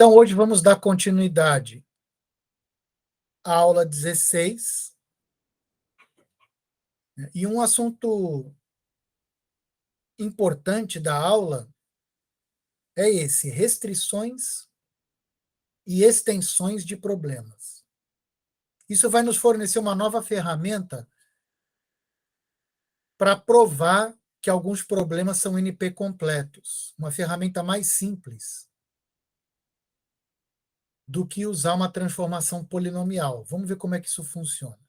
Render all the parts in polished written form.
Então, hoje vamos dar continuidade à aula 16. E um assunto importante da aula é esse: restrições e extensões de problemas. Isso vai nos fornecer uma nova ferramenta para provar que alguns problemas são NP completos. Uma ferramenta mais simples do que usar uma transformação polinomial. Vamos ver como é que isso funciona.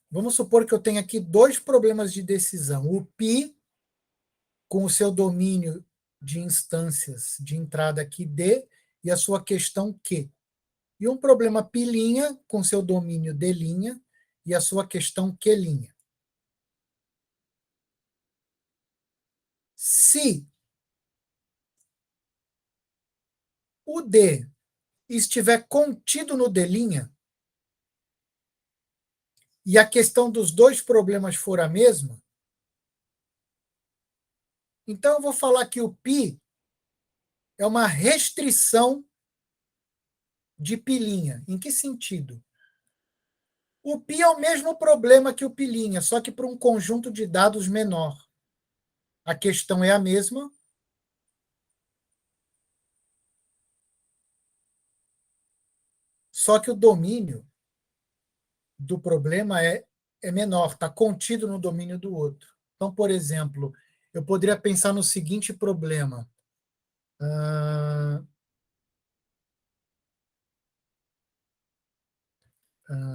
Vamos supor que eu tenho aqui dois problemas de decisão. O π, com o seu domínio de instâncias de entrada aqui D, e a sua questão Q. E um problema π', com seu domínio D', e a sua questão Q'. Se o D estiver contido no D', e a questão dos dois problemas for a mesma, então eu vou falar que o π é uma restrição de π'. Em que sentido? O π é o mesmo problema que o π', só que para um conjunto de dados menor. A questão é a mesma. Só que o domínio do problema é menor, está contido no domínio do outro. Então, por exemplo, eu poderia pensar no seguinte problema.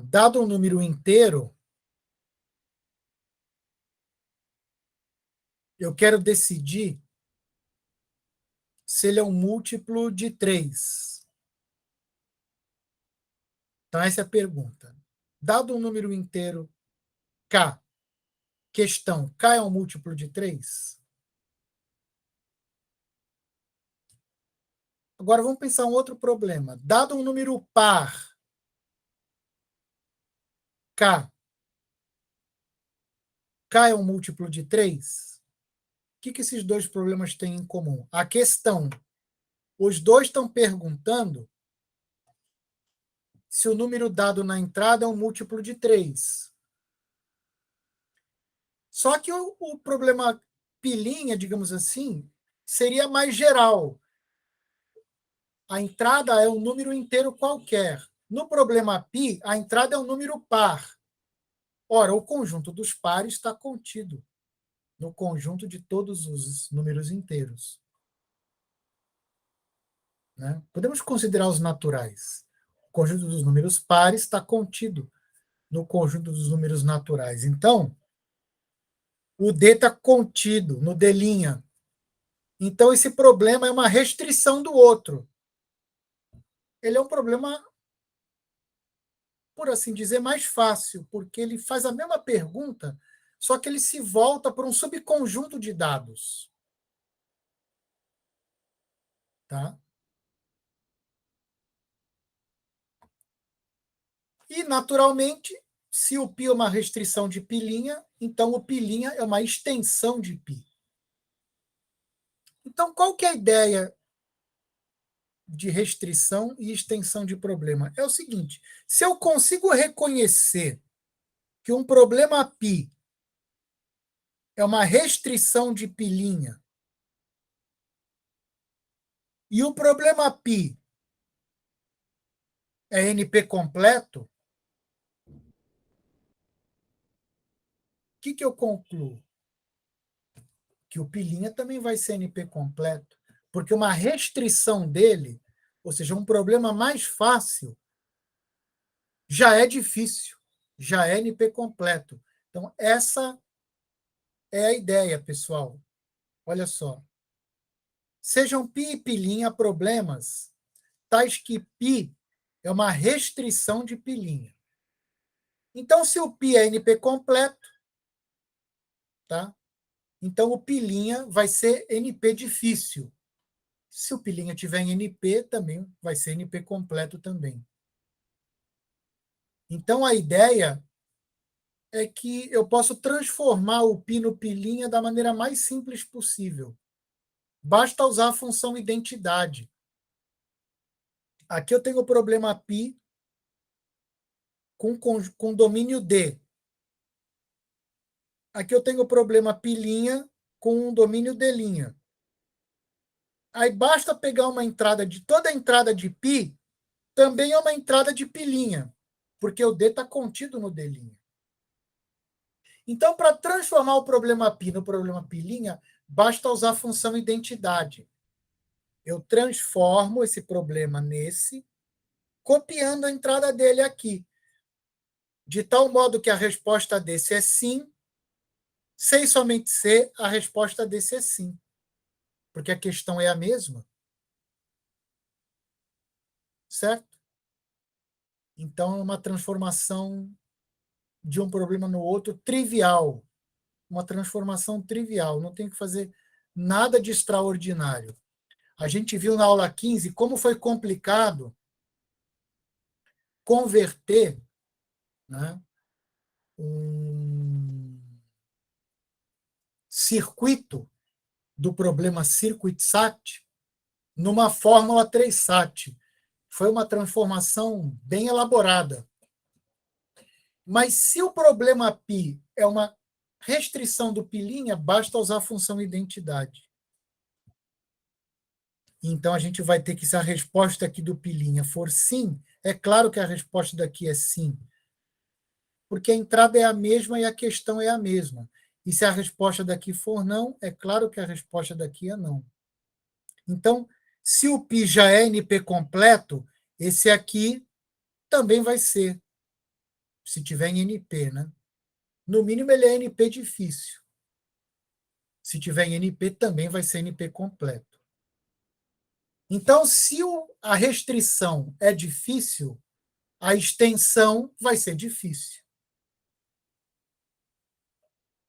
Dado um número inteiro, eu quero decidir se ele é um múltiplo de 3. Então, essa é a pergunta. Dado um número inteiro K, questão, K é um múltiplo de 3? Agora, vamos pensar um outro problema. Dado um número par K, K é um múltiplo de 3? O que esses dois problemas têm em comum? A questão. Os dois estão perguntando se o número dado na entrada é um múltiplo de 3. Só que o problema π', digamos assim, seria mais geral. A entrada é um número inteiro qualquer. No problema π, a entrada é um número par. Ora, o conjunto dos pares está contido no conjunto de todos os números inteiros. Né? Podemos considerar os naturais. O conjunto dos números pares está contido no conjunto dos números naturais. Então, o D está contido no D'. Então, esse problema é uma restrição do outro. Ele é um problema, por assim dizer, mais fácil, porque ele faz a mesma pergunta, só que ele se volta para um subconjunto de dados. Tá? E, naturalmente, se o π é uma restrição de π', então o π' é uma extensão de π. Então, qual que é a ideia de restrição e extensão de problema? É o seguinte: se eu consigo reconhecer que um problema π é uma restrição de π', e o problema π é NP completo, o que eu concluo? Que o π' também vai ser NP completo, porque uma restrição dele, ou seja, um problema mais fácil, já é difícil, já é NP completo. Então, essa é a ideia, pessoal. Olha só. Sejam π e π' problemas tais que π é uma restrição de π'. Então, se o π é NP completo, tá? Então o π' vai ser NP difícil. Se o π' tiver em NP, também vai ser NP completo também. Então, a ideia é que eu posso transformar o π no π' da maneira mais simples possível. basta usar a função identidade. Aqui eu tenho o problema π com domínio D. Aqui eu tenho o problema π' com um domínio D'. Aí basta pegar uma entrada de... Toda entrada de π também é uma entrada de π', porque o D está contido no D'. Então, para transformar o problema π no problema π', basta usar a função identidade. Eu transformo esse problema nesse, copiando a entrada dele aqui, de tal modo que a resposta desse é sim, C e somente C, a resposta desse é sim, porque a questão é a mesma. Certo? Então, é uma transformação de um problema no outro trivial. Uma transformação trivial, não tem que fazer nada de extraordinário. A gente viu na aula 15 como foi complicado converter, né, um circuito do problema circuit-sat numa fórmula 3-sat. Foi uma transformação bem elaborada. Mas se o problema π é uma restrição do π', basta usar a função identidade. Então, a gente vai ter que, se a resposta aqui do π' for sim, é claro que a resposta daqui é sim, porque a entrada é a mesma e a questão é a mesma. E se a resposta daqui for não, é claro que a resposta daqui é não. Então, se o π já é NP completo, esse aqui também vai ser, se tiver em NP, né? No mínimo, ele é NP difícil. Se tiver em NP, também vai ser NP completo. Então, se a restrição é difícil, a extensão vai ser difícil.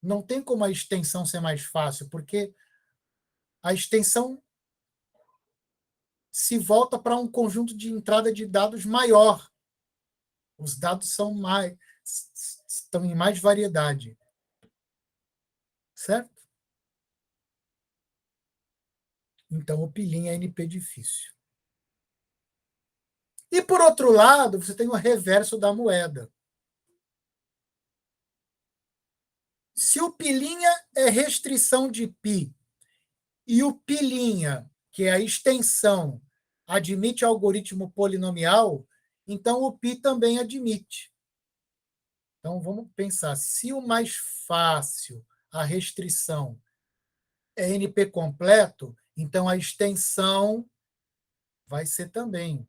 Não tem como a extensão ser mais fácil, porque a extensão se volta para um conjunto de entrada de dados maior. Os dados estão em mais variedade. Certo? Então, o π' é NP difícil. E, por outro lado, você tem o reverso da moeda. Se o π' é restrição de π e o π', que é a extensão, admite algoritmo polinomial, então o π também admite. Então, vamos pensar, se o mais fácil, a restrição, é NP completo, então a extensão vai ser também.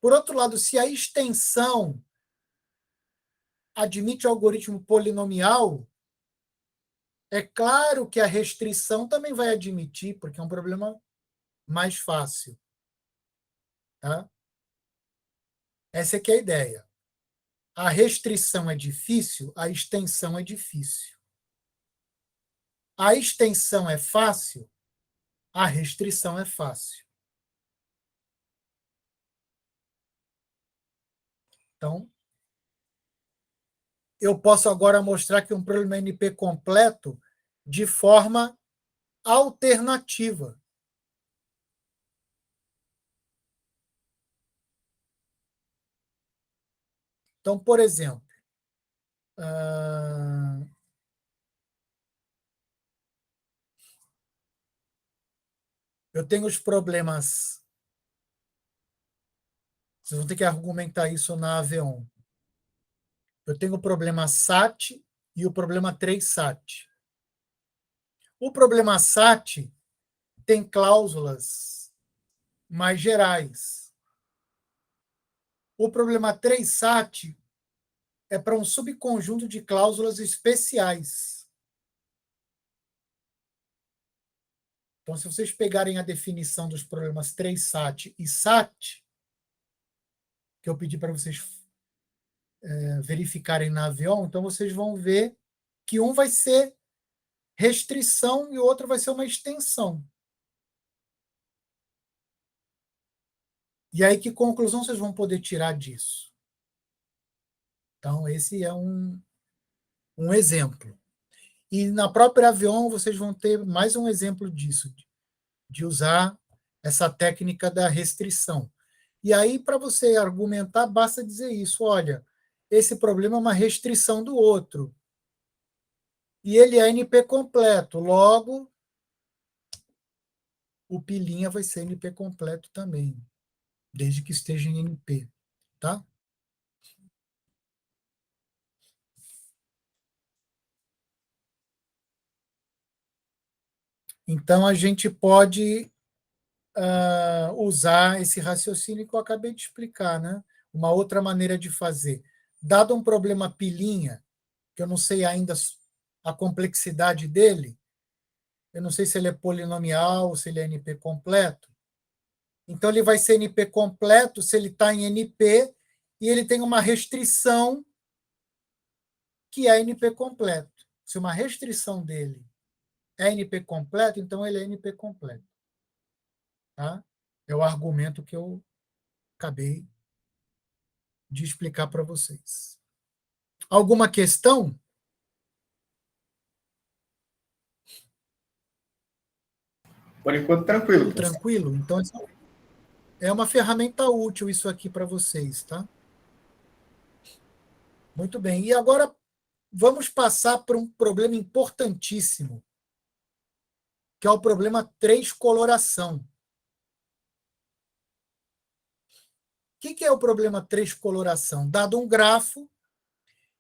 Por outro lado, se a extensão admite algoritmo polinomial, é claro que a restrição também vai admitir, porque é um problema mais fácil. Tá? Essa aqui é a ideia. A restrição é difícil, a extensão é difícil. A extensão é fácil, a restrição é fácil. Então, eu posso agora mostrar que um problema NP completo de forma alternativa. Então, por exemplo, eu tenho os problemas. Vocês vão ter que argumentar isso na AV1. Eu tenho o problema SAT e o problema 3-SAT. O problema SAT tem cláusulas mais gerais. O problema 3-SAT é para um subconjunto de cláusulas especiais. Então, se vocês pegarem a definição dos problemas 3-SAT e SAT, que eu pedi para vocês verificarem na AV1, então vocês vão ver que um vai ser restrição e o outro vai ser uma extensão. E aí, que conclusão vocês vão poder tirar disso? Então, esse é um exemplo. E na própria AV1, vocês vão ter mais um exemplo disso, de usar essa técnica da restrição. E aí, para você argumentar, basta dizer isso. Olha, esse problema é uma restrição do outro. E ele é NP completo. Logo, o pilinha vai ser NP completo também, desde que esteja em NP. Tá? Então, a gente pode usar esse raciocínio que eu acabei de explicar, né? Uma outra maneira de fazer. Dado um problema pilinha, que eu não sei ainda a complexidade dele, eu não sei se ele é polinomial ou se ele é NP completo. Então, ele vai ser NP completo se ele está em NP e ele tem uma restrição que é NP completo. Se uma restrição dele é NP completo, então ele é NP completo. Tá? É o argumento que eu acabei de explicar para vocês. Alguma questão? Por enquanto, tranquilo. Tudo tranquilo? Então, é uma ferramenta útil isso aqui para vocês, tá? Muito bem. E agora vamos passar para um problema importantíssimo, que é o problema 3 coloração. O que é o problema 3 coloração? Dado um grafo,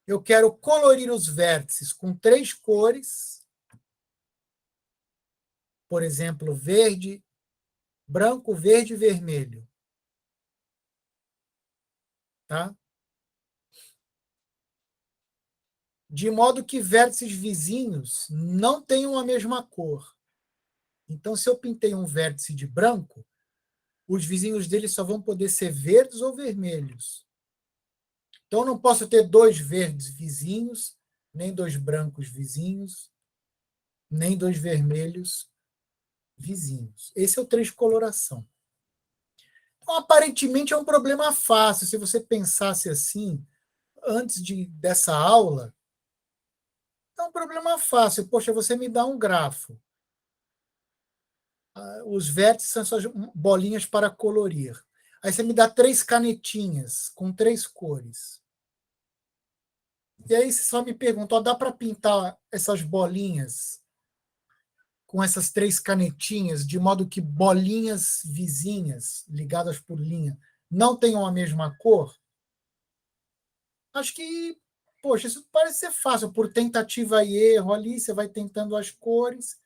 eu quero colorir os vértices com 3 cores, por exemplo, verde, branco, verde e vermelho. Tá? De modo que vértices vizinhos não tenham a mesma cor. Então, se eu pintei um vértice de branco, os vizinhos dele só vão poder ser verdes ou vermelhos. Então, eu não posso ter 2 verdes vizinhos, nem 2 brancos vizinhos, nem 2 vermelhos vizinhos. Esse é o 3 coloração. Então, aparentemente, é um problema fácil. Se você pensasse assim, antes dessa aula, é um problema fácil. Poxa, você me dá um grafo. Os vértices são suas bolinhas para colorir. Aí você me dá 3 canetinhas com 3 cores. E aí você só me pergunta, dá para pintar essas bolinhas com essas 3 canetinhas, de modo que bolinhas vizinhas, ligadas por linha, não tenham a mesma cor? Acho que, poxa, isso parece ser fácil, por tentativa e erro ali, você vai tentando as cores,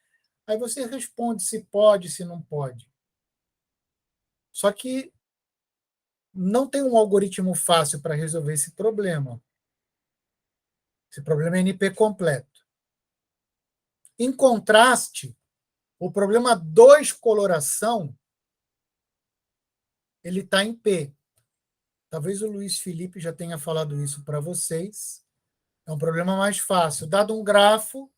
aí você responde se pode, se não pode. Só que não tem um algoritmo fácil para resolver esse problema. Esse problema é NP completo. Em contraste, o problema 2 coloração, ele está em P. Talvez o Luiz Felipe já tenha falado isso para vocês. É um problema mais fácil. Dado um grafo,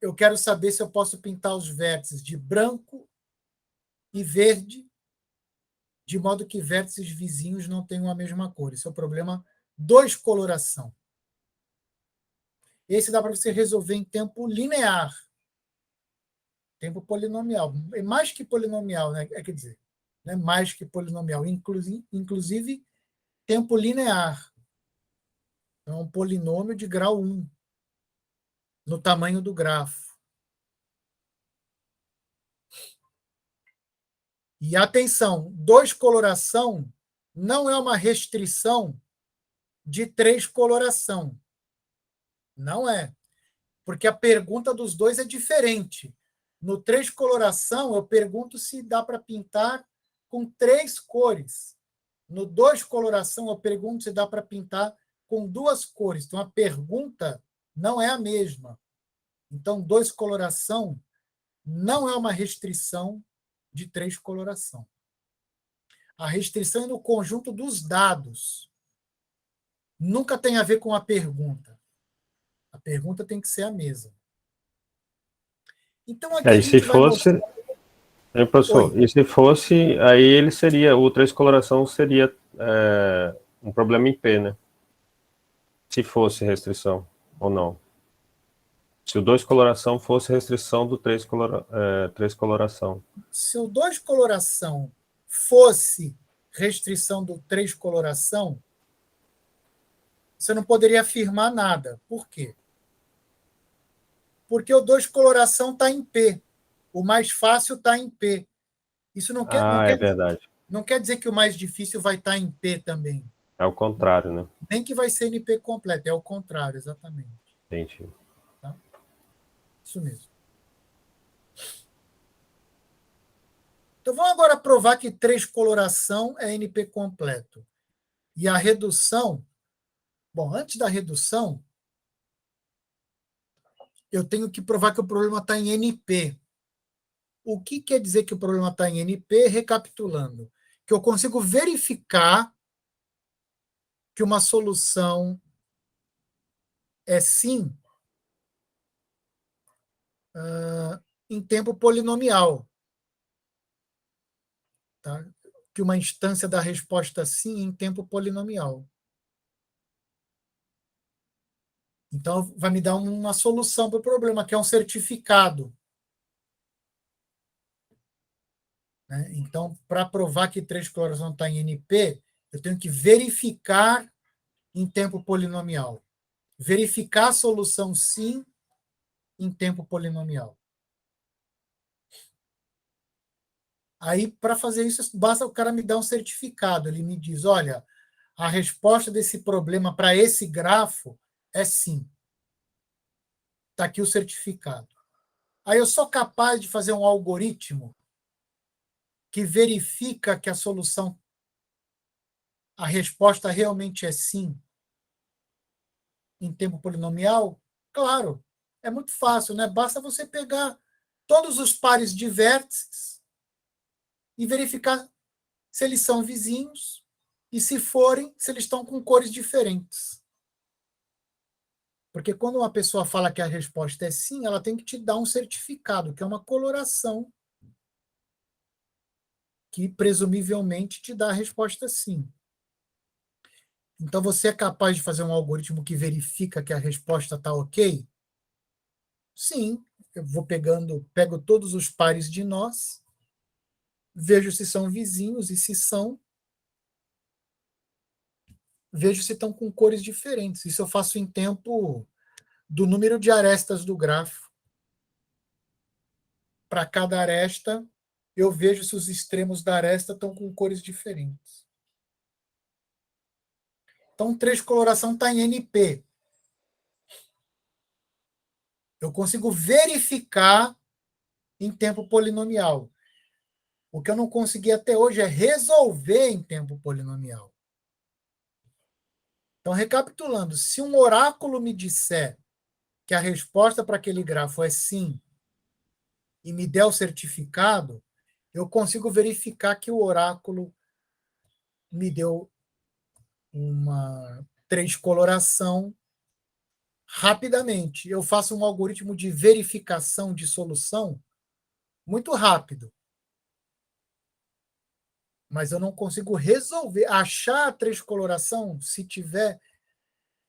eu quero saber se eu posso pintar os vértices de branco e verde, de modo que vértices vizinhos não tenham a mesma cor. Esse é o problema 2 coloração. Esse dá para você resolver em tempo linear. Tempo polinomial. É mais que polinomial, né? Quer dizer, não é mais que polinomial. Inclusive, tempo linear. É um polinômio de grau 1, no tamanho do grafo. E atenção, 2 coloração não é uma restrição de 3 coloração. Não é. Porque a pergunta dos dois é diferente. No 3 coloração, eu pergunto se dá para pintar com 3 cores. No 2 coloração, eu pergunto se dá para pintar com 2 cores. Então, a pergunta não é a mesma. Então, 2 coloração não é uma restrição de 3 coloração. A restrição é no conjunto dos dados. Nunca tem a ver com a pergunta. A pergunta tem que ser a mesma. Então, aqui a gente vai mostrar... professor, e se fosse, aí ele seria, o 3 coloração seria um problema em P, né? Se fosse restrição, ou não? Se o 2 coloração fosse restrição do 3 coloração. Se o 2 coloração fosse restrição do 3 coloração, você não poderia afirmar nada. Por quê? Porque o 2 coloração está em P. O mais fácil está em P. Isso É verdade. Não quer dizer que o mais difícil vai estar em P também. É o contrário, né? Nem que vai ser NP completo, é o contrário, exatamente. Entendi. Tá? Isso mesmo. Então vamos agora provar que 3 coloração é NP completo. E a redução, bom, antes da redução, eu tenho que provar que o problema está em NP. O que quer dizer que o problema está em NP? Recapitulando, que eu consigo verificar que uma solução é sim em tempo polinomial. Tá? Que uma instância da resposta sim em tempo polinomial. Então, vai me dar uma solução para o problema, que é um certificado. Né? Então, para provar que 3 coloração está em NP, eu tenho que verificar em tempo polinomial. Verificar a solução sim em tempo polinomial. Aí, para fazer isso, basta o cara me dar um certificado. Ele me diz, olha, a resposta desse problema para esse grafo é sim. Está aqui o certificado. Aí eu sou capaz de fazer um algoritmo que verifica que a solução, a resposta realmente é sim, em tempo polinomial? Claro, é muito fácil, né? Basta você pegar todos os pares de vértices e verificar se eles são vizinhos e, se forem, se eles estão com cores diferentes. Porque quando uma pessoa fala que a resposta é sim, ela tem que te dar um certificado, que é uma coloração que presumivelmente te dá a resposta sim. Então, você é capaz de fazer um algoritmo que verifica que a resposta está ok? Sim, eu pego todos os pares de nós, vejo se são vizinhos e se são, vejo se estão com cores diferentes. Isso eu faço em tempo do número de arestas do grafo. Para cada aresta, eu vejo se os extremos da aresta estão com cores diferentes. Então, 3 coloração está em NP. Eu consigo verificar em tempo polinomial. O que eu não consegui até hoje é resolver em tempo polinomial. Então, recapitulando, se um oráculo me disser que a resposta para aquele grafo é sim e me der o certificado, eu consigo verificar que o oráculo me deu uma 3 coloração rapidamente. Eu faço um algoritmo de verificação de solução muito rápido. Mas eu não consigo resolver. Achar a 3 coloração, se tiver,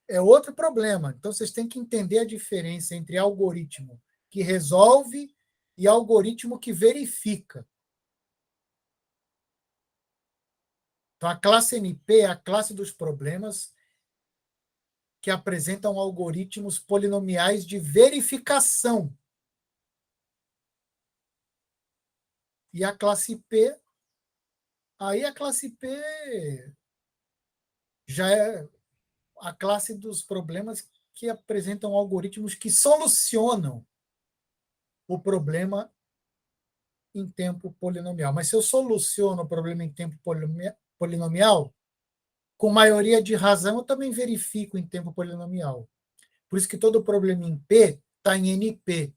é outro problema. Então, vocês têm que entender a diferença entre algoritmo que resolve e algoritmo que verifica. Então, a classe NP é a classe dos problemas que apresentam algoritmos polinomiais de verificação. E a classe P, aí a classe P já é a classe dos problemas que apresentam algoritmos que solucionam o problema em tempo polinomial. Mas se eu soluciono o problema em tempo polinomial, com maioria de razão, eu também verifico em tempo polinomial. Por isso que todo problema em P está em NP.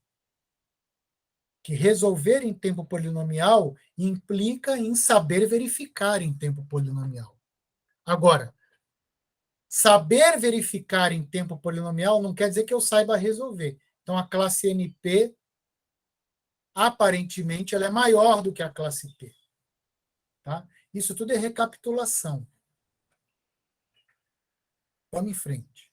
Que resolver em tempo polinomial implica em saber verificar em tempo polinomial. Agora, saber verificar em tempo polinomial não quer dizer que eu saiba resolver. Então, a classe NP, aparentemente, ela é maior do que a classe P. Tá? Isso tudo é recapitulação. Vamos em frente.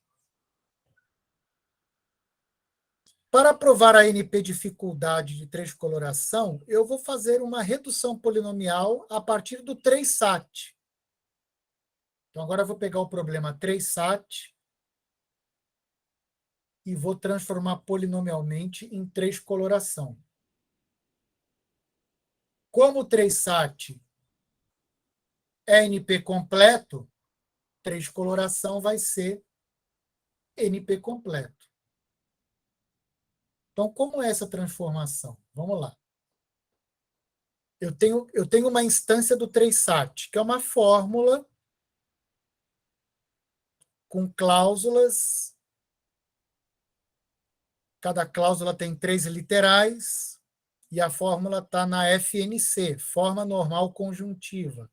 Para provar a NP dificuldade de 3 coloração, eu vou fazer uma redução polinomial a partir do 3-SAT. Então, agora eu vou pegar o problema 3-SAT e vou transformar polinomialmente em 3 coloração. Como o 3-SAT é NP completo, 3 coloração vai ser NP completo. Então, como é essa transformação? Vamos lá. Eu tenho uma instância do 3-SAT, que é uma fórmula com cláusulas. Cada cláusula tem 3 literais e a fórmula está na FNC, forma normal conjuntiva.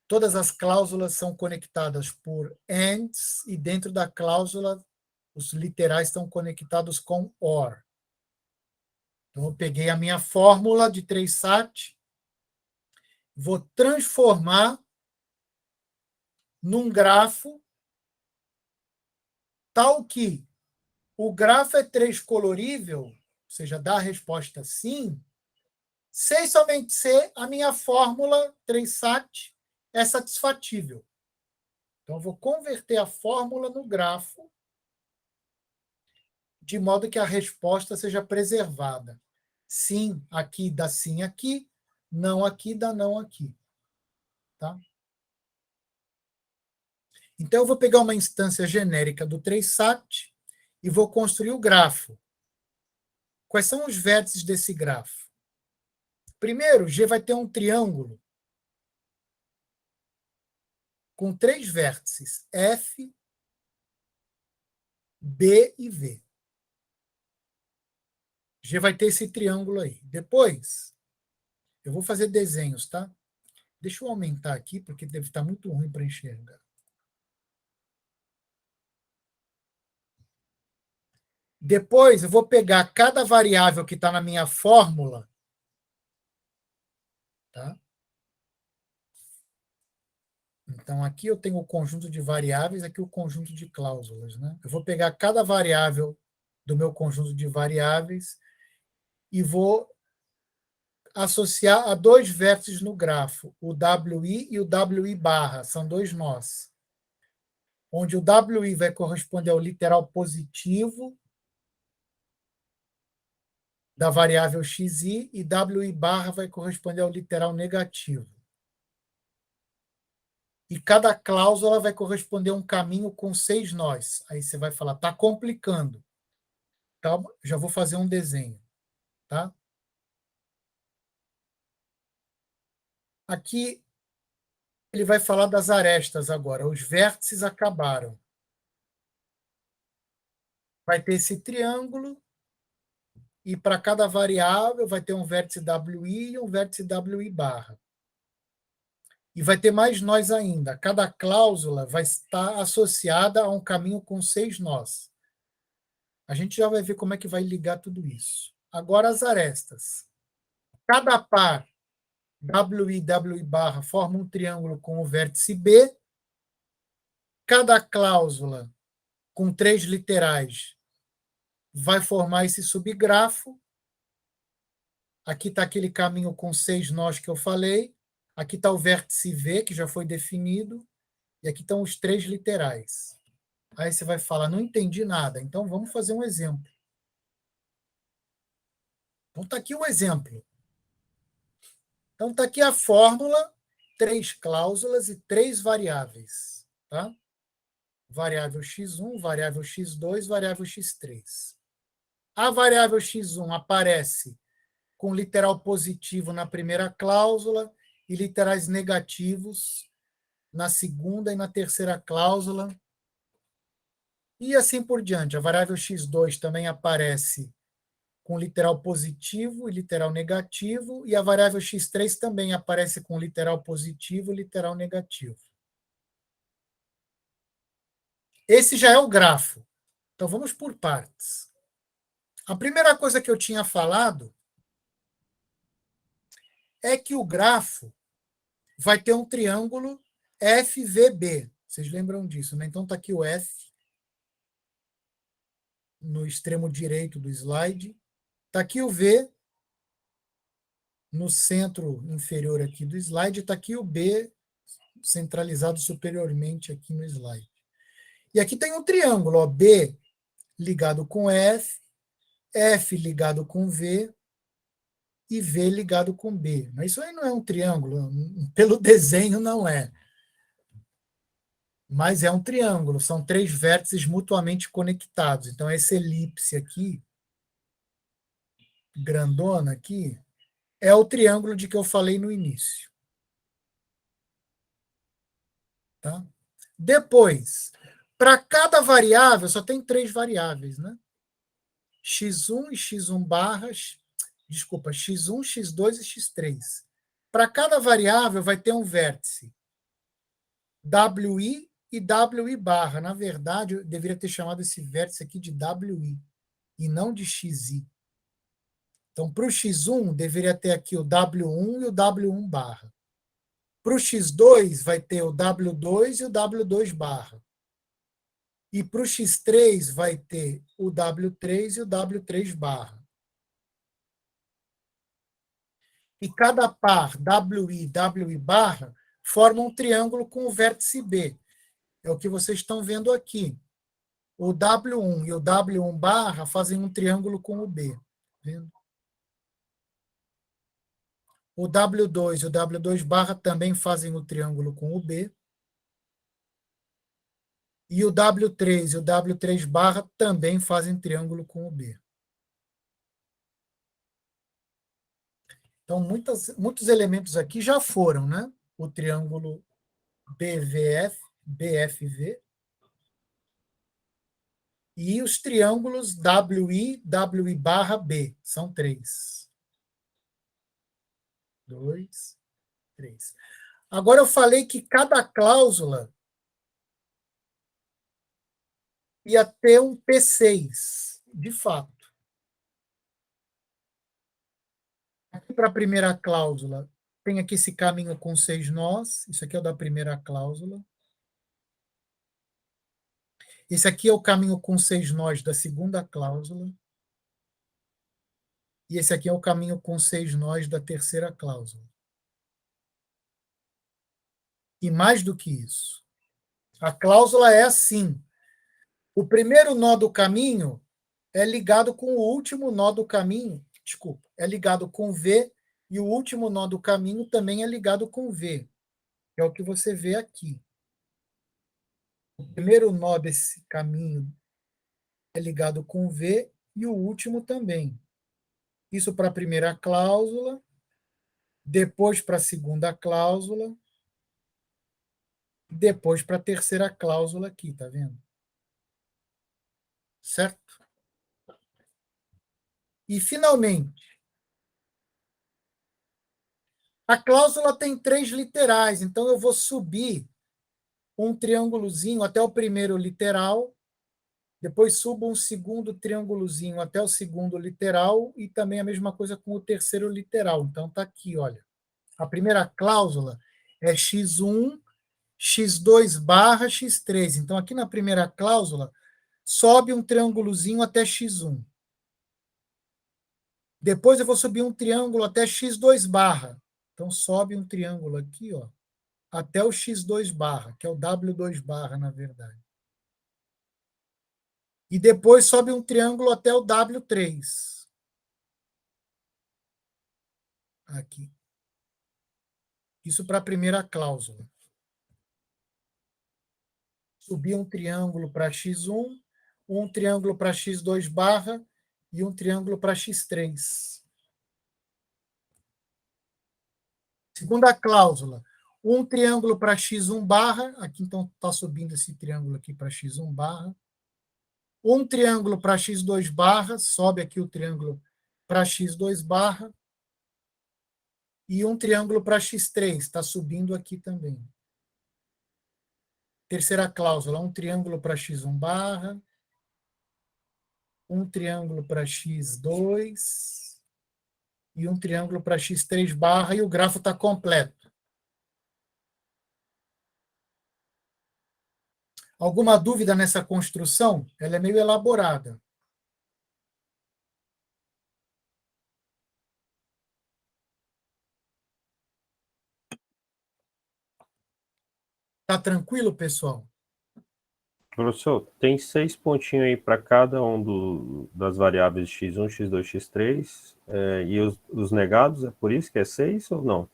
Todas as cláusulas são conectadas por ANDs e dentro da cláusula os literais estão conectados com OR. Então, eu peguei a minha fórmula de 3-SAT, vou transformar num grafo tal que o grafo é 3 colorível, ou seja, dá a resposta sim, se e somente se a minha fórmula 3-SAT é satisfatível. Então, eu vou converter a fórmula no grafo de modo que a resposta seja preservada. Sim, aqui dá sim aqui, não aqui dá não aqui. Tá? Então, eu vou pegar uma instância genérica do 3-SAT e vou construir o grafo. Quais são os vértices desse grafo? Primeiro, G vai ter um triângulo com 3 vértices, F, B e V. G vai ter esse triângulo aí. Depois, eu vou fazer desenhos, tá? Deixa eu aumentar aqui, porque deve estar muito ruim para enxergar. Depois, eu vou pegar cada variável que está na minha fórmula, tá? Então, aqui eu tenho o conjunto de variáveis, aqui o conjunto de cláusulas, né? Eu vou pegar cada variável do meu conjunto de variáveis e vou associar a 2 vértices no grafo, o WI e o WI barra, são 2 nós. Onde o WI vai corresponder ao literal positivo da variável xi e WI barra vai corresponder ao literal negativo. E cada cláusula vai corresponder a um caminho com 6 nós. Aí você vai falar, está complicando. Então, já vou fazer um desenho. Tá? Aqui, ele vai falar das arestas agora. Os vértices acabaram. Vai ter esse triângulo, e para cada variável vai ter um vértice WI e um vértice WI barra. E vai ter mais nós ainda. Cada cláusula vai estar associada a um caminho com 6 nós. A gente já vai ver como é que vai ligar tudo isso. Agora as arestas. Cada par WI e WI barra forma um triângulo com o vértice B. Cada cláusula com 3 literais vai formar esse subgrafo. Aqui está aquele caminho com 6 nós que eu falei. Aqui está o vértice V, que já foi definido. E aqui estão os 3 literais. Aí você vai falar, não entendi nada. Então, vamos fazer um exemplo. Então, está aqui o exemplo. Então, está aqui a fórmula, 3 cláusulas e 3 variáveis. Tá? Variável x1, variável x2, variável x3. A variável x1 aparece com literal positivo na primeira cláusula e literais negativos na segunda e na terceira cláusula. E assim por diante. A variável x2 também aparece com literal positivo e literal negativo, e a variável x3 também aparece com literal positivo e literal negativo. Esse já é o grafo. Então, vamos por partes. A primeira coisa que eu tinha falado é que o grafo vai ter um triângulo FVB. Vocês lembram disso, né? Então, está aqui o F. no extremo direito do slide. Está aqui o V, no centro inferior aqui do slide, está aqui o B, centralizado superiormente aqui no slide. E aqui tem um triângulo, ó, B ligado com F, F ligado com V e V ligado com B. Mas isso aí não é um triângulo, pelo desenho não é. Mas é um triângulo, são 3 vértices mutuamente conectados. Então, essa elipse aqui, grandona aqui, é o triângulo de que eu falei no início. Tá? Depois, para cada variável, só tem 3 variáveis, né? x1 e x1 barras, desculpa, x1, x2 e x3. Para cada variável vai ter um vértice WI e WI barra. Na verdade, eu deveria ter chamado esse vértice aqui de WI e não de XI. Então, para o x1, deveria ter aqui o W1 e o W1 barra. Para o x2, vai ter o W2 e o W2 barra. E para o x3, vai ter o W3 e o W3 barra. E cada par WI e WI barra forma um triângulo com o vértice B. É o que vocês estão vendo aqui. O W1 e o W1 barra fazem um triângulo com o B. Vendo? O W2 e o W2 barra também fazem o triângulo com o B. E o W3 e o W3 barra também fazem triângulo com o B. Então, muitos elementos aqui já foram, né? O triângulo BVF, BFV, e os triângulos WI, WI barra B. São 3. 2, 3. Agora eu falei que cada cláusula ia ter um P6, de fato. Aqui para a primeira cláusula, tem aqui esse caminho com 6 nós. Isso aqui é o da primeira cláusula. Esse aqui é o caminho com 6 nós da segunda cláusula. E esse aqui é o caminho com 6 nós da terceira cláusula. E mais do que isso, a cláusula é assim. O primeiro nó do caminho é ligado com o último nó do caminho. Desculpa, é ligado com V, e o último nó do caminho também é ligado com V. É o que você vê aqui. O primeiro nó desse caminho é ligado com V e o último também. Isso para a primeira cláusula, depois para a segunda cláusula, e depois para a terceira cláusula aqui, tá vendo? Certo? E, finalmente, a cláusula tem 3 literais, então eu vou subir um triângulozinho até o primeiro literal, depois subo um segundo triângulozinho até o segundo literal e também a mesma coisa com o terceiro literal. Então está aqui, olha. A primeira cláusula é x1, x2 barra x3. Então aqui na primeira cláusula sobe um triângulozinho até x1. Depois eu vou subir um triângulo até x2 barra. Então sobe um triângulo aqui, ó, até o x2 barra, que é o W2 barra, na verdade. E depois sobe um triângulo até o W3. Aqui. Isso para a primeira cláusula. Subir um triângulo para x1, um triângulo para x2 barra e um triângulo para x3. Segunda cláusula, um triângulo para x1 barra, aqui então está subindo esse triângulo aqui para x1 barra, um triângulo para x2 barra, sobe aqui o triângulo para x2 barra, e um triângulo para x3, está subindo aqui também. Terceira cláusula, um triângulo para x1 barra, um triângulo para x2 e um triângulo para x3 barra, e o grafo está completo. Alguma dúvida nessa construção? Ela é meio elaborada. Tá tranquilo, pessoal? Professor, tem 6 pontinhos aí para cada um das variáveis x1, x2, x3, e os negados, é por isso que é 6 ou não?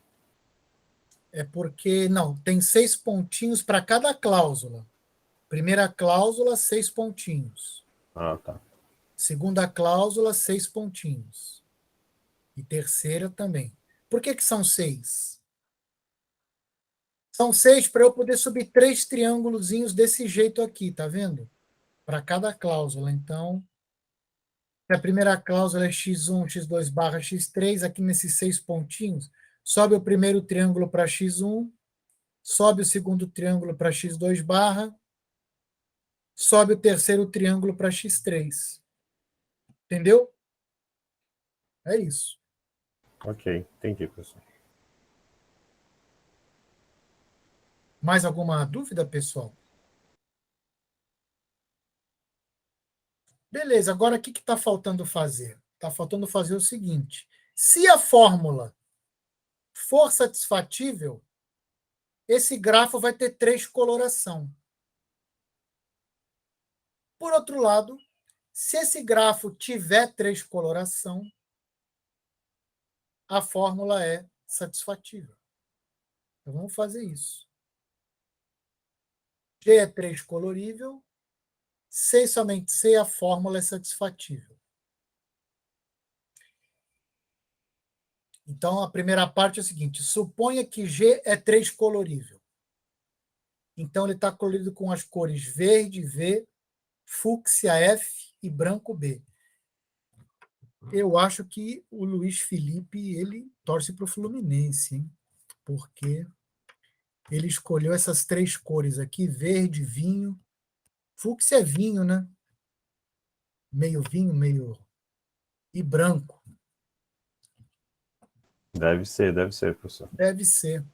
É porque, não, tem 6 pontinhos para cada cláusula. Primeira cláusula, 6 pontinhos. Ah, tá. Segunda cláusula, 6 pontinhos. E terceira também. Por que são 6? São 6 para eu poder subir 3 triângulozinhos desse jeito aqui, tá vendo? Para cada cláusula. Então, a primeira cláusula é x1, x2 barra x3, aqui nesses 6 pontinhos, sobe o primeiro triângulo para x1, sobe o segundo triângulo para x2 barra, sobe o terceiro triângulo para x3. Entendeu? É isso. Ok, entendi, professor. Mais alguma dúvida, pessoal? Beleza, agora o que está faltando fazer? Está faltando fazer o seguinte: se a fórmula for satisfatível, esse grafo vai ter 3 coloração. Por outro lado, se esse grafo tiver 3 coloração, a fórmula é satisfatível. Então vamos fazer isso. G é 3 colorível, C e somente C, a fórmula é satisfatível. Então, a primeira parte é o seguinte: suponha que G é 3 colorível. Então, ele está colorido com as cores verde, V, fúcsia, F e branco, B. Eu acho que o Luiz Felipe ele torce para o Fluminense, hein? Porque ele escolheu essas 3 cores aqui: verde, vinho. Fúcsia é vinho, né? Meio vinho, meio. E branco. Deve ser, professor. Deve ser.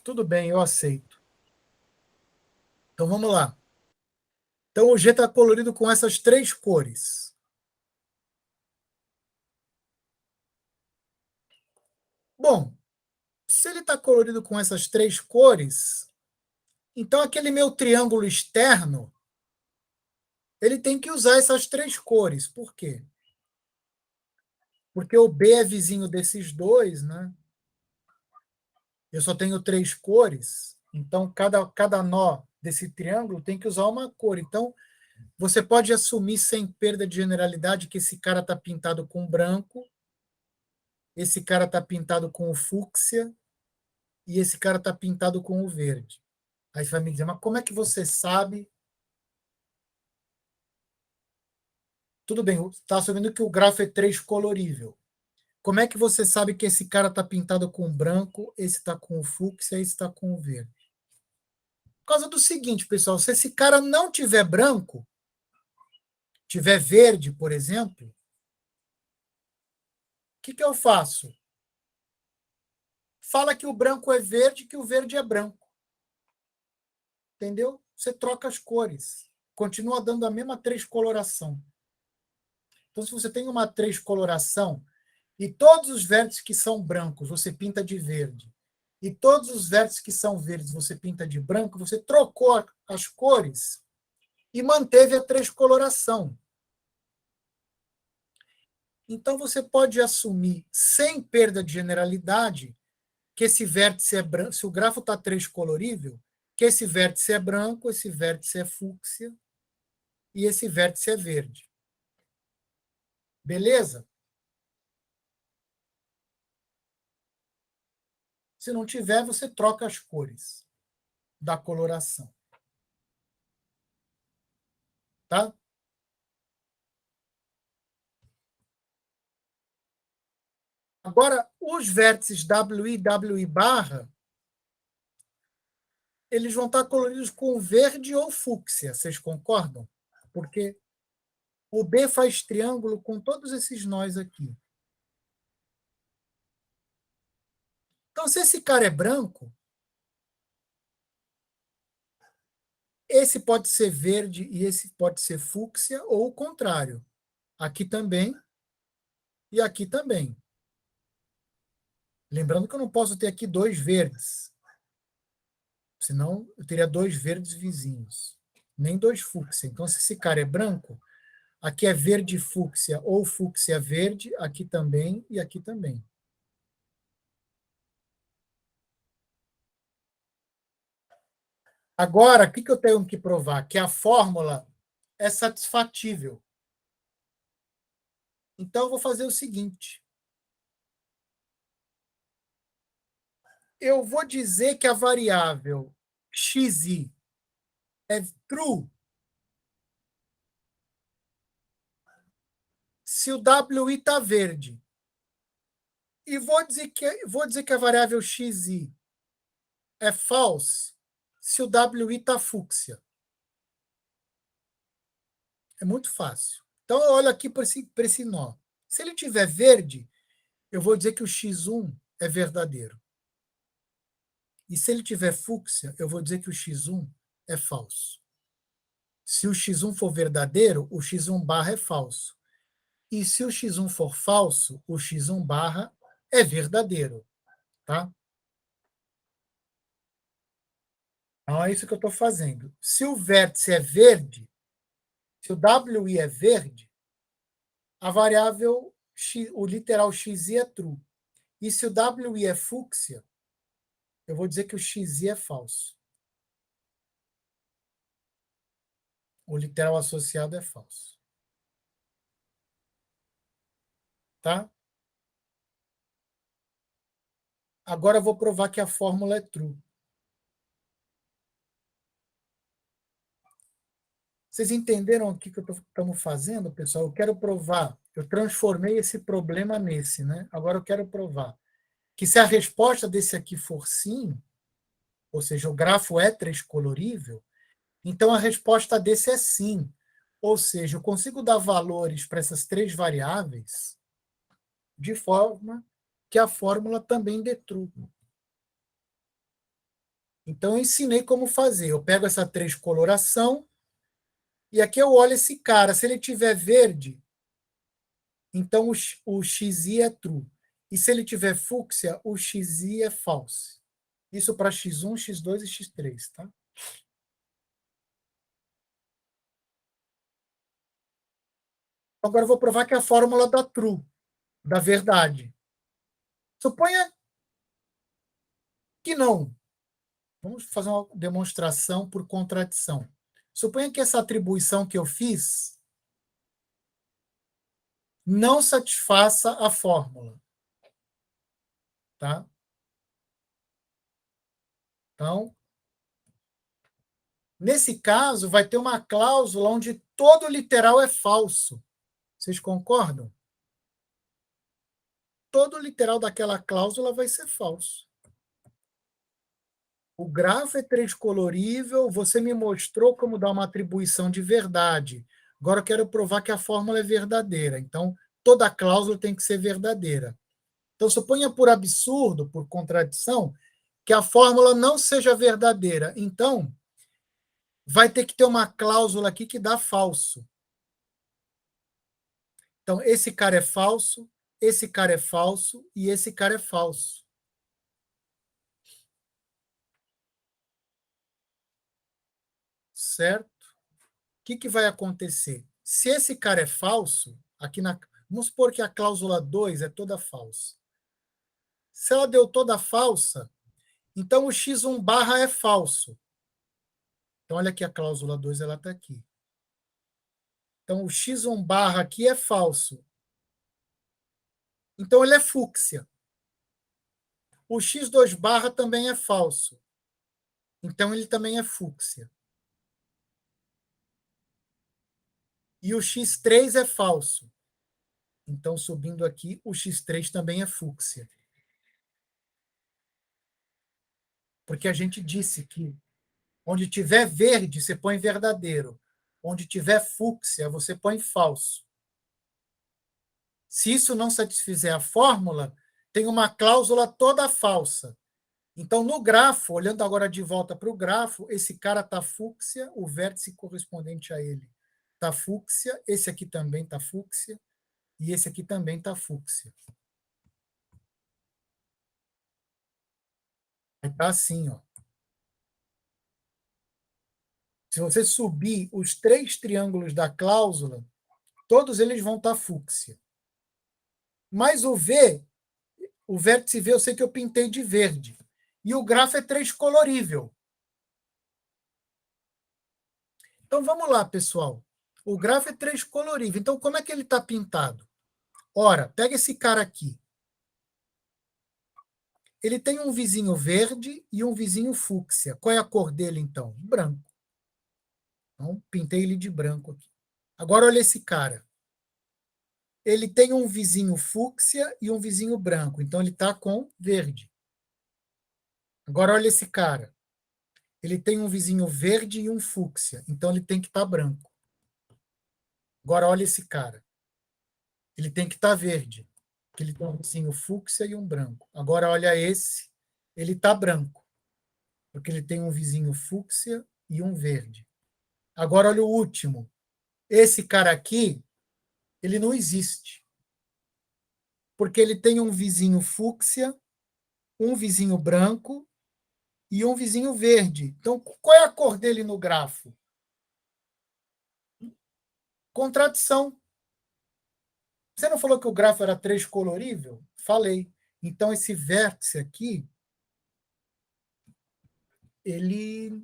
Tudo bem, eu aceito. Então vamos lá. Então o G está colorido com essas 3 cores. Bom, se ele está colorido com essas 3 cores, então aquele meu triângulo externo, ele tem que usar essas 3 cores. Por quê? Porque o B é vizinho desses dois, né? Eu só tenho 3 cores, então cada nó desse triângulo tem que usar uma cor. Então, você pode assumir sem perda de generalidade que esse cara está pintado com branco, esse cara está pintado com o fúcsia e esse cara está pintado com o verde. Aí você vai me dizer, mas como é que você sabe? Tudo bem, está assumindo que o grafo é 3 colorível. Como é que você sabe que esse cara está pintado com branco, esse está com o fúcsia, esse está com o verde? Por causa do seguinte, pessoal, se esse cara não tiver branco, tiver verde, por exemplo, o que eu faço? Fala que o branco é verde, que o verde é branco. Entendeu? Você troca as cores. Continua dando a mesma 3 coloração. Então, se você tem uma 3 coloração e todos os vértices que são brancos você pinta de verde, e todos os vértices que são verdes você pinta de branco, você trocou as cores e manteve a 3 coloração. Então, você pode assumir, sem perda de generalidade, que esse vértice é branco. Se o grafo está 3 colorível, que esse vértice é branco, esse vértice é fúcsia e esse vértice é verde. Beleza? Se não tiver, você troca as cores da coloração. Tá? Agora, os vértices WI, WI barra, eles vão estar coloridos com verde ou fúcsia. Vocês concordam? Porque o B faz triângulo com todos esses nós aqui. Então, se esse cara é branco, esse pode ser verde e esse pode ser fúcsia, ou o contrário. Aqui também e aqui também. Lembrando que eu não posso ter aqui 2 verdes. Senão, eu teria 2 verdes vizinhos. Nem 2 fúcsia. Então, se esse cara é branco, aqui é verde fúcsia ou fúcsia verde, aqui também e aqui também. Agora, o que eu tenho que provar? Que a fórmula é satisfatível. Então, eu vou fazer o seguinte. Eu vou dizer que a variável xi é true se o WI está verde. E vou dizer que a variável xi é false se o WI está fúcsia. É muito fácil. Então, eu olho aqui para esse nó. Se ele tiver verde, eu vou dizer que o x1 é verdadeiro. E se ele tiver fúcsia, eu vou dizer que o x1 é falso. Se o x1 for verdadeiro, o x1 barra é falso. E se o x1 for falso, o x1 barra é verdadeiro. Tá? Então, é isso que eu estou fazendo. Se o vértice é verde, se o WI é verde, a variável, o literal xi é true. E se o WI é fúcsia, eu vou dizer que o xi é falso. O literal associado é falso. Tá? Agora eu vou provar que a fórmula é true. Vocês entenderam o que estamos fazendo, pessoal? Eu quero provar. Eu transformei esse problema nesse, né? Agora eu quero provar que se a resposta desse aqui for sim, ou seja, o grafo é três-colorível, então a resposta desse é sim. Ou seja, eu consigo dar valores para essas 3 variáveis de forma que a fórmula também dê true. Então, eu ensinei como fazer. Eu pego essa 3 coloração e aqui eu olho esse cara. Se ele tiver verde, então o xi é true. E se ele tiver fúcsia, o xi é false. Isso para x1, x2 e x3, tá? Agora eu vou provar que é a fórmula da true, da verdade. Suponha que não. Vamos fazer uma demonstração por contradição. Suponha que essa atribuição que eu fiz não satisfaça a fórmula. Tá? Então, nesse caso, vai ter uma cláusula onde todo literal é falso. Vocês concordam? Todo literal daquela cláusula vai ser falso. O grafo é três-colorível, você me mostrou como dar uma atribuição de verdade. Agora eu quero provar que a fórmula é verdadeira. Então, toda cláusula tem que ser verdadeira. Então, suponha por absurdo, por contradição, que a fórmula não seja verdadeira. Então, vai ter que ter uma cláusula aqui que dá falso. Então, esse cara é falso, esse cara é falso e esse cara é falso. Certo? O que vai acontecer? Se esse cara é falso, vamos supor que a cláusula 2 é toda falsa. Se ela deu toda falsa, então o x1 barra é falso. Então, olha aqui a cláusula 2, ela está aqui. Então, o x1 barra aqui é falso. Então, ele é fúcsia. O x2 barra também é falso. Então, ele também é fúcsia. E o x3 é falso. Então, subindo aqui, o x3 também é fúcsia. Porque a gente disse que onde tiver verde, você põe verdadeiro. Onde tiver fúcsia, você põe falso. Se isso não satisfizer a fórmula, tem uma cláusula toda falsa. Então, no grafo, olhando agora de volta para o grafo, esse cara está fúcsia, o vértice correspondente a ele está fúcsia, esse aqui também está fúcsia, e esse aqui também está fúcsia. Está assim, ó. Se você subir os 3 triângulos da cláusula, todos eles vão estar fúcsia. Mas o V, o vértice V, eu sei que eu pintei de verde. E o grafo é 3 colorível. Então, vamos lá, pessoal. O grafo é 3 colorível. Então, como é que ele está pintado? Ora, pega esse cara aqui. Ele tem um vizinho verde e um vizinho fúcsia. Qual é a cor dele, então? Branco. Então, pintei ele de branco aqui. Agora, olha esse cara. Ele tem um vizinho fúcsia e um vizinho branco. Então, ele está com verde. Agora, olha esse cara. Ele tem um vizinho verde e um fúcsia. Então, ele tem que estar branco. Agora, olha esse cara. Ele tem que estar verde. Porque ele tem um vizinho fúcsia e um branco. Agora, olha esse. Ele está branco. Porque ele tem um vizinho fúcsia e um verde. Agora, olha o último. Esse cara aqui, ele não existe. Porque ele tem um vizinho fúcsia, um vizinho branco e um vizinho verde. Então, qual é a cor dele no grafo? Contradição. Você não falou que o grafo era 3 colorível? Falei. Então, esse vértice aqui, ele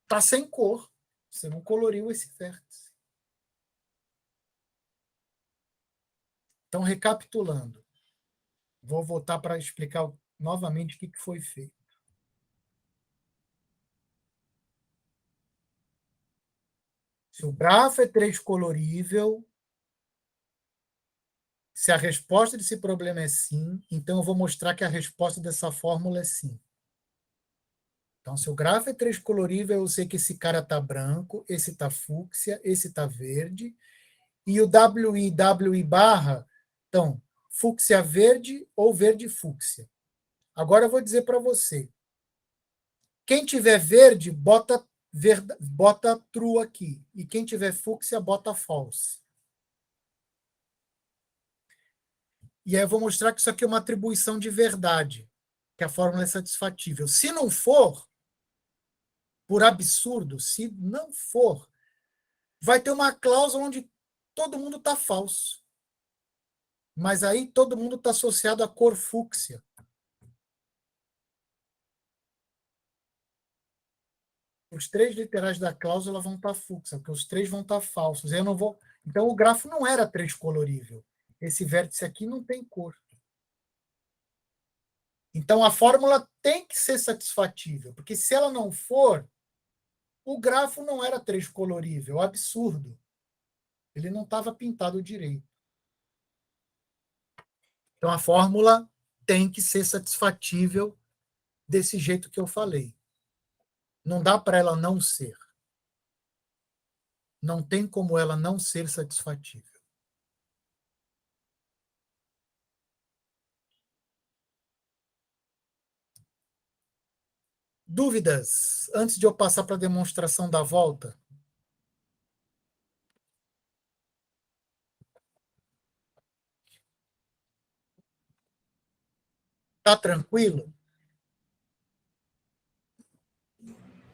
está sem cor. Você não coloriu esse vértice. Então, recapitulando. Vou voltar para explicar novamente o que foi feito. Se o grafo é 3 colorível, se a resposta desse problema é sim, então eu vou mostrar que a resposta dessa fórmula é sim. Então, se o grafo é 3 colorível, eu sei que esse cara está branco, esse está fúcsia, esse está verde, e o WI, WI barra, então, fúcsia verde ou verde fúcsia. Agora eu vou dizer para você. Quem tiver verde, bota true aqui. E quem tiver fúcsia, bota false. E aí eu vou mostrar que isso aqui é uma atribuição de verdade, que a fórmula é satisfatível. Se não for, por absurdo, se não for, vai ter uma cláusula onde todo mundo está falso. Mas aí todo mundo está associado à cor fúcsia. Os 3 literais da cláusula vão estar fúcsia, porque os 3 vão estar falsos. Eu não vou. Então o grafo não era 3 colorível. Esse vértice aqui não tem cor. Então a fórmula tem que ser satisfatível, porque se ela não for, o grafo não era 3 colorível, absurdo. Ele não estava pintado direito. Então a fórmula tem que ser satisfatível desse jeito que eu falei. Não dá para ela não ser. Não tem como ela não ser satisfatível. Dúvidas? Antes de eu passar para a demonstração da volta? Tá tranquilo?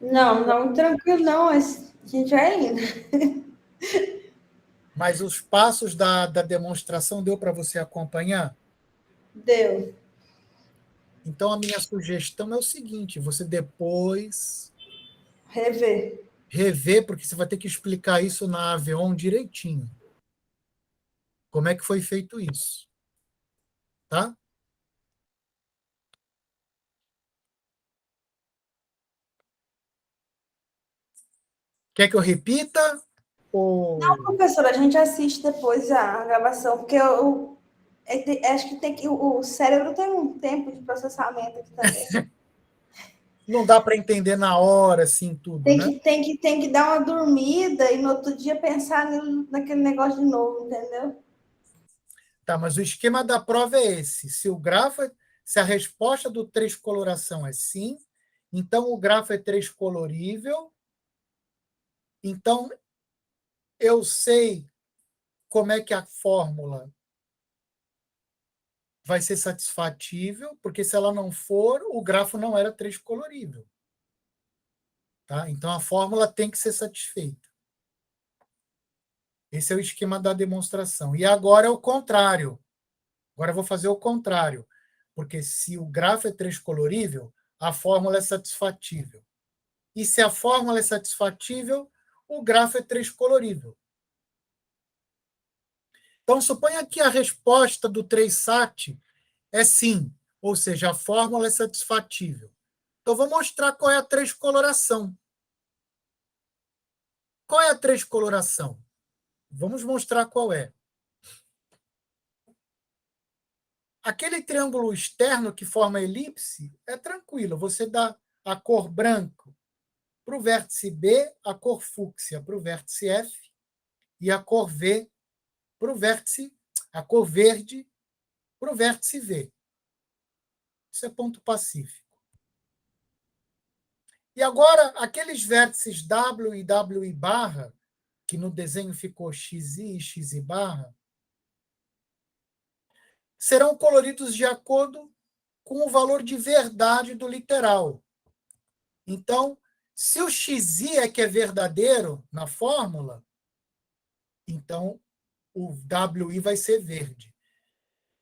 Não, não, tranquilo, não. A gente vai indo. Mas os passos da demonstração deu para você acompanhar? Deu. Então, a minha sugestão é o seguinte: você depois Rever. porque você vai ter que explicar isso na Aveon direitinho. Como é que foi feito isso? Tá? Quer que eu repita? Ou... Não, professora, a gente assiste depois a gravação, porque acho que tem que o cérebro tem um tempo de processamento aqui também. Não dá para entender na hora, assim, tudo, né? Tem que dar uma dormida e no outro dia pensar naquele negócio de novo, entendeu? Tá, mas o esquema da prova é esse. Se a resposta do 3 coloração é sim, então o grafo é 3 colorível. Então, eu sei como é que a fórmula vai ser satisfatível, porque se ela não for, o grafo não era 3 colorível. Tá? Então, a fórmula tem que ser satisfeita. Esse é o esquema da demonstração. E agora é o contrário. Agora eu vou fazer o contrário. Porque se o grafo é três-colorível, a fórmula é satisfatível. E se a fórmula é satisfatível, o grafo é três-colorível. Então, suponha que a resposta do 3-SAT é sim, ou seja, a fórmula é satisfatível. Então, vou mostrar qual é a três-coloração. Qual é a três-coloração? Vamos mostrar qual é. Aquele triângulo externo que forma a elipse é tranquilo. Você dá a cor branco para o vértice B, a cor fúcsia para o vértice F e a cor V para o vértice, a cor verde para o vértice V. Isso é ponto pacífico. E agora, aqueles vértices W e W barra, que no desenho ficou XI e XI barra, serão coloridos de acordo com o valor de verdade do literal. Então, se o XI é que é verdadeiro na fórmula, então o WI vai ser verde.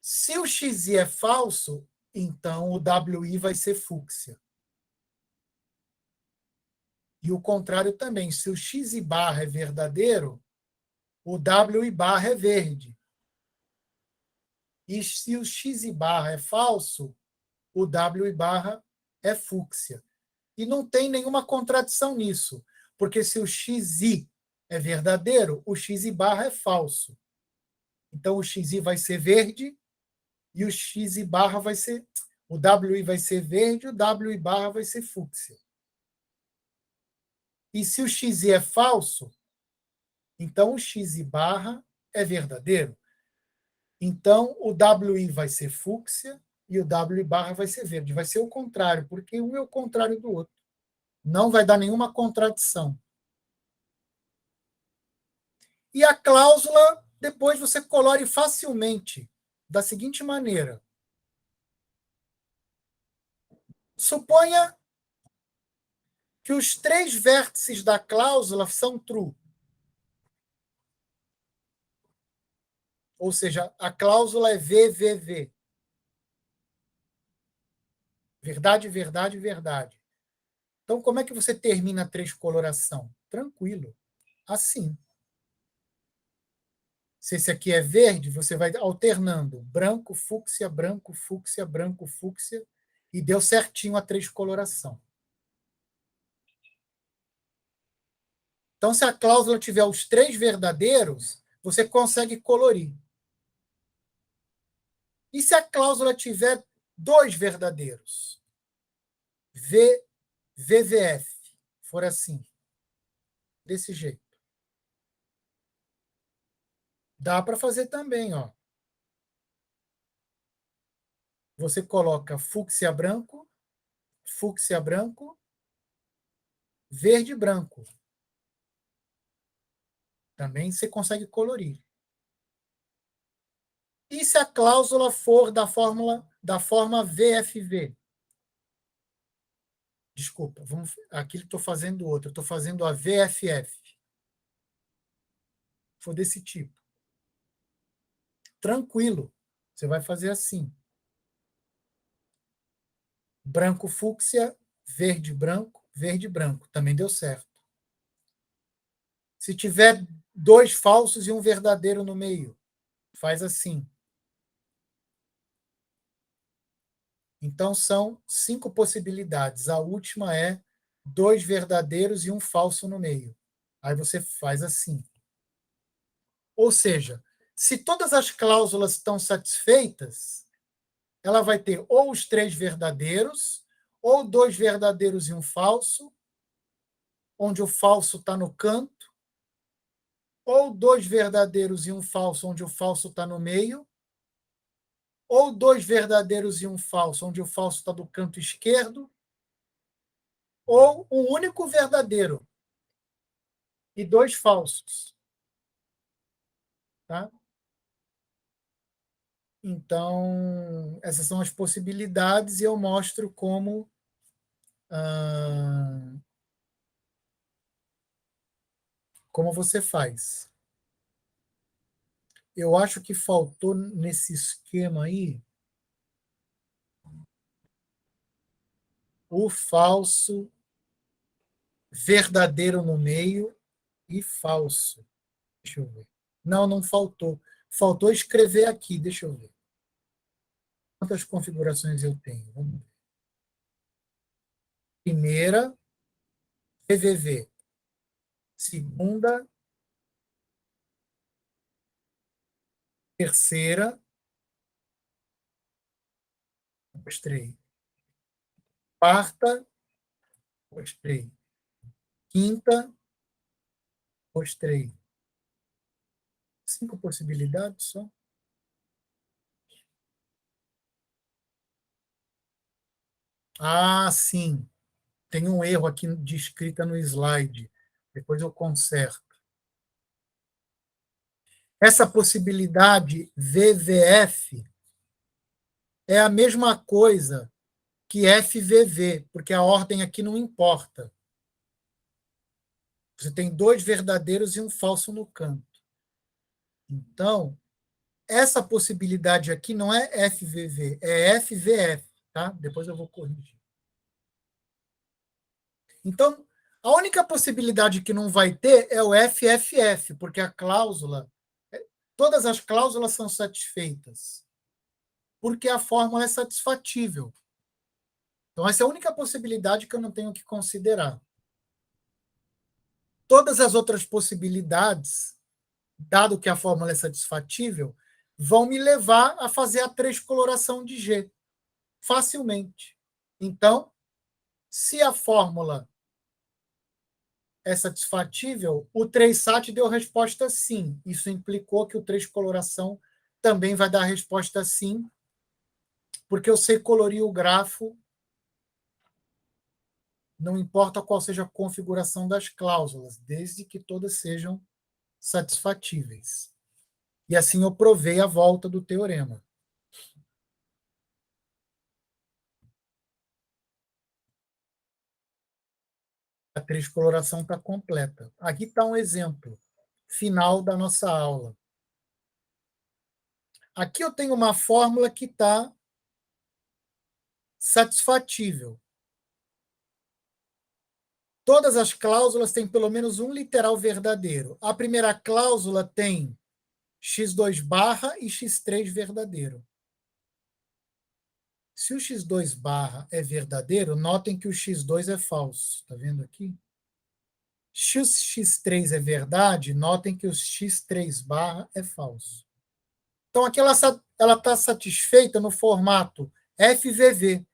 Se o XI é falso, então o WI vai ser fúcsia. E o contrário também. Se o XI barra é verdadeiro, o WI barra é verde. E se o XI barra é falso, o WI barra é fúcsia. E não tem nenhuma contradição nisso, porque se o XI é verdadeiro, o XI barra é falso. Então o XI vai ser verde e o XI barra vai ser... O WI vai ser verde, o WI barra vai ser fúcsia. E se o XI é falso, então o XI barra é verdadeiro. Então o WI vai ser fúcsia e o WI barra vai ser verde. Vai ser o contrário, porque um é o contrário do outro. Não vai dar nenhuma contradição. E a cláusula, depois você colore facilmente, da seguinte maneira. Suponha que os três vértices da cláusula são true. Ou seja, a cláusula é VVV. Verdade, verdade, verdade. Então, como é que você termina a três-coloração? Tranquilo. Assim. Se esse aqui é verde, você vai alternando branco, fúcsia, branco, fúcsia, branco, fúcsia, e deu certinho a três-coloração. Então, se a cláusula tiver os três verdadeiros, você consegue colorir. E se a cláusula tiver dois verdadeiros? VVF, for assim, desse jeito. Dá para fazer também, ó. Você coloca fúcsia branco, verde branco. Também você consegue colorir. E se a cláusula for da forma VFV? Desculpa, aqui estou fazendo outra. Estou fazendo a VFF. For desse tipo. Tranquilo. Você vai fazer assim. Branco fúcsia, verde branco. Também deu certo. Se tiver dois falsos e um verdadeiro no meio, faz assim. Então, são 5 possibilidades. A última é 2 verdadeiros e um falso no meio. Aí você faz assim. Ou seja, se todas as cláusulas estão satisfeitas, ela vai ter ou os 3 verdadeiros, ou 2 verdadeiros e um falso, onde o falso está no canto, ou 2 verdadeiros e um falso, onde o falso está no meio, ou 2 verdadeiros e um falso, onde o falso está do canto esquerdo, ou um único verdadeiro e 2 falsos. Tá? Então, essas são as possibilidades e eu mostro como como você faz? Eu acho que faltou nesse esquema aí o falso, verdadeiro no meio e falso. Deixa eu ver. Não, não faltou. Faltou escrever aqui, deixa eu ver. Quantas configurações eu tenho? Vamos ver. Primeira, VVV. Segunda, terceira, mostrei. Quarta, mostrei. Quinta, mostrei. 5 possibilidades só. Ah, sim. Tem um erro aqui de escrita no slide. Depois eu conserto. Essa possibilidade VVF é a mesma coisa que FVV, porque a ordem aqui não importa. Você tem 2 verdadeiros e um falso no canto. Então, essa possibilidade aqui não é FVV, é FVF, tá? Depois eu vou corrigir. Então, a única possibilidade que não vai ter é o FFF, porque a cláusula, todas as cláusulas são satisfeitas, porque a fórmula é satisfatível. Então, essa é a única possibilidade que eu não tenho que considerar. Todas as outras possibilidades, dado que a fórmula é satisfatível, vão me levar a fazer a transcoloração de G facilmente. Então, se a fórmula é satisfatível, o 3SAT deu resposta sim. Isso implicou que o 3coloração também vai dar a resposta sim, porque eu sei colorir o grafo, não importa qual seja a configuração das cláusulas, desde que todas sejam satisfatíveis. E assim eu provei a volta do teorema. A transcoloração está completa. Aqui está um exemplo final da nossa aula. Aqui eu tenho uma fórmula que está satisfatível. Todas as cláusulas têm pelo menos um literal verdadeiro. A primeira cláusula tem x2 barra e x3 verdadeiro. Se o x2 barra é verdadeiro, notem que o x2 é falso. Está vendo aqui? Se o x3 é verdade, notem que o x3 barra é falso. Então, aqui ela está satisfeita no formato FVV.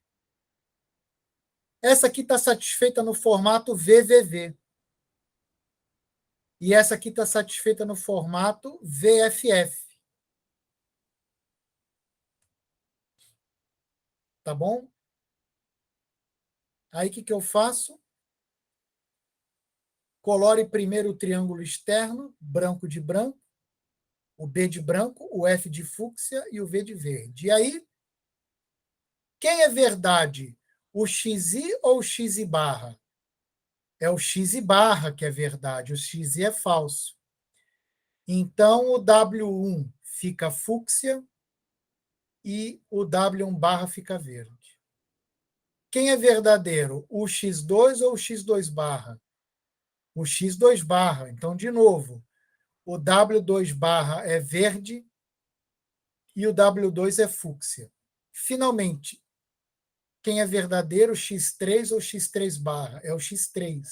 Essa aqui está satisfeita no formato VVV. E essa aqui está satisfeita no formato VFF. Tá bom? Aí o que eu faço? Colore primeiro o triângulo externo, branco de branco, o B de branco, o F de fúcsia e o V de verde. E aí, quem é verdade? O XI ou o XI barra? É o XI barra que é verdade, o XI é falso. Então, o W1 fica fúcsia e o W1 barra fica verde. Quem é verdadeiro? O X2 ou o X2 barra? O X2 barra. Então, de novo, o W2 barra é verde e o W2 é fúcsia. Finalmente, quem é verdadeiro, X3 ou X3 barra? É o X3.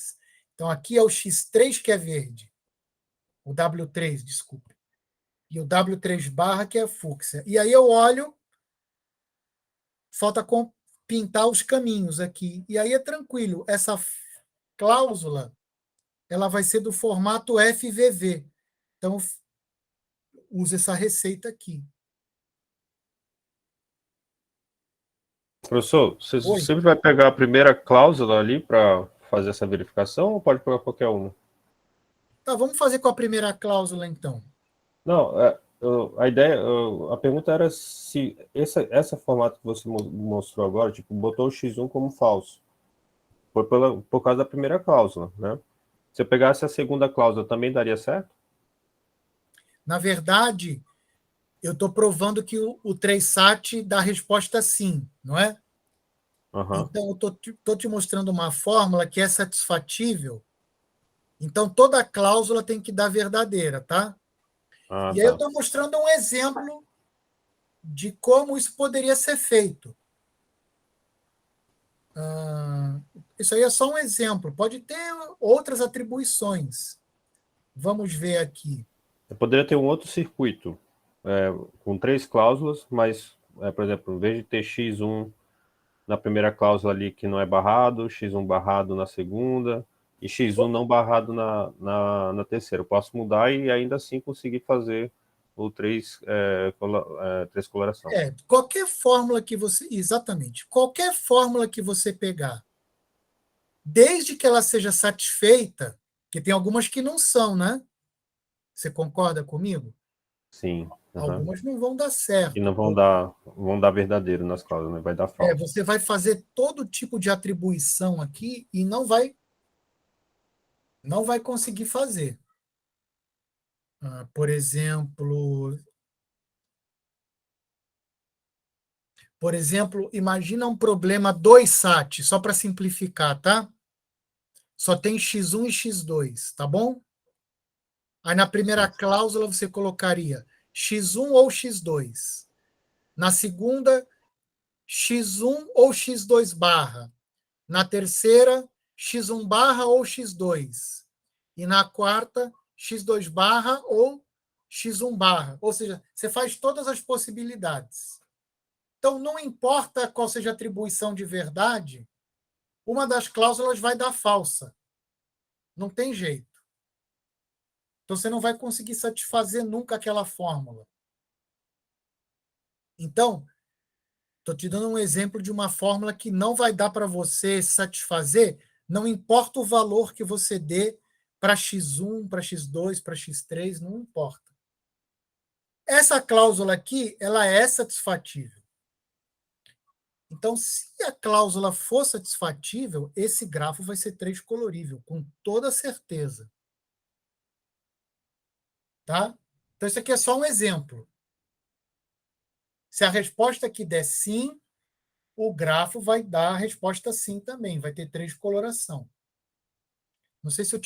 Então, aqui é o X3 que é verde. O W3, desculpe. E o W3 barra que é fúcsia. E aí eu olho, falta pintar os caminhos aqui. E aí é tranquilo. Essa cláusula ela vai ser do formato FVV. Então, usa essa receita aqui. Professor, você Oi? sempre vai pegar a primeira cláusula ali para fazer essa verificação ou pode pegar qualquer uma? Tá, vamos fazer com a primeira cláusula, então. Não, a ideia, a pergunta era se essa formato que você mostrou agora, tipo, botou o x1 como falso. Foi por causa da primeira cláusula, né? Se eu pegasse a segunda cláusula, também daria certo? Na verdade, eu estou provando que o 3SAT dá a resposta sim, não é? Aham. Então, eu estou te mostrando uma fórmula que é satisfatível. Então, toda cláusula tem que dar verdadeira, tá? Ah, E aí eu tá. estou mostrando um exemplo de como isso poderia ser feito. Isso aí é só um exemplo. Pode ter outras atribuições. Vamos ver aqui. Eu poderia ter um outro circuito com 3 cláusulas, mas, por exemplo, em vez de ter x1 na primeira cláusula ali que não é barrado, x1 barrado na segunda e x1 não barrado na terceira. Eu posso mudar e ainda assim conseguir fazer o 3 coloração. Qualquer fórmula que você... Exatamente. Qualquer fórmula que você pegar, desde que ela seja satisfeita, que tem algumas que não são, né? Você concorda comigo? Sim. Algumas não vão dar E certo. não vão dar verdadeiro nas cláusulas, né? Vai dar falso. Você vai fazer todo tipo de atribuição aqui e não vai conseguir fazer. Por exemplo, imagina um problema 2SAT, só para simplificar, tá? Só tem x1 e x2, tá bom? Aí na primeira cláusula você colocaria x1 ou x2. Na segunda, x1 ou x2 barra. Na terceira, x1 barra ou x2. E na quarta, x2 barra ou x1 barra. Ou seja, você faz todas as possibilidades. Então, não importa qual seja a atribuição de verdade, uma das cláusulas vai dar falsa. Não tem jeito. Então, você não vai conseguir satisfazer nunca aquela fórmula. Então, estou te dando um exemplo de uma fórmula que não vai dar para você satisfazer, não importa o valor que você dê para x1, para x2, para x3, não importa. Essa cláusula aqui, ela é satisfatível. Então, se a cláusula for satisfatível, esse grafo vai ser 3 colorível, com toda certeza. Tá? Então, isso aqui é só um exemplo. Se a resposta aqui der sim, o grafo vai dar a resposta sim também, vai ter 3 coloração. Não sei se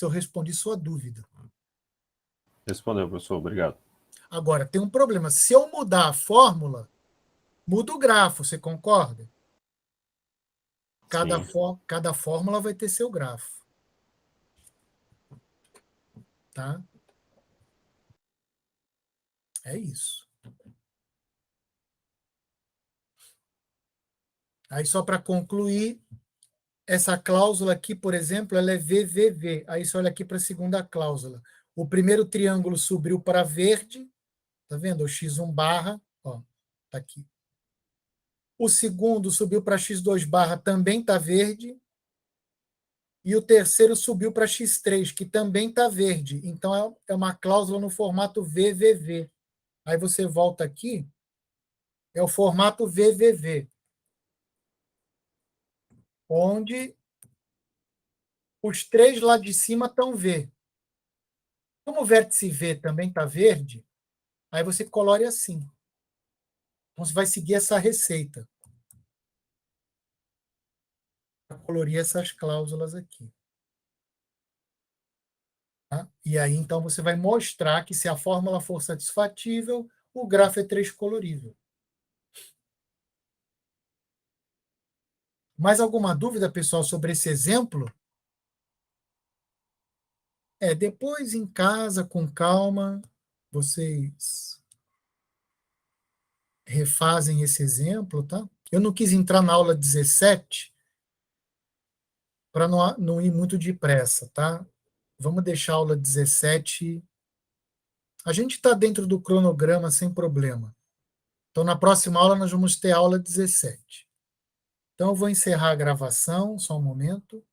eu respondi sua dúvida. Respondeu, professor. Obrigado. Agora, tem um problema. Se eu mudar a fórmula, muda o grafo, você concorda? Cada fórmula vai ter seu grafo. Tá? É isso. Aí, só para concluir, essa cláusula aqui, por exemplo, ela é VVV. Aí você olha aqui para a segunda cláusula. O primeiro triângulo subiu para verde, tá vendo? O x1 barra, ó, tá aqui. O segundo subiu para x2 barra, também tá verde. E o terceiro subiu para x3, que também está verde. Então, é uma cláusula no formato VVV. Aí você volta aqui, é o formato VVV, onde os 3 lá de cima estão V. Como o vértice V também está verde, aí você colore assim. Então, você vai seguir essa receita para colorir essas cláusulas aqui. Tá? E aí, então, você vai mostrar que se a fórmula for satisfatível, o grafo é 3 colorível. Mais alguma dúvida, pessoal, sobre esse exemplo? Depois em casa, com calma, vocês refazem esse exemplo, tá? Eu não quis entrar na aula 17 para não ir muito depressa, tá? Vamos deixar a aula 17. A gente está dentro do cronograma sem problema. Então, na próxima aula, nós vamos ter a aula 17. Então, eu vou encerrar a gravação, só um momento.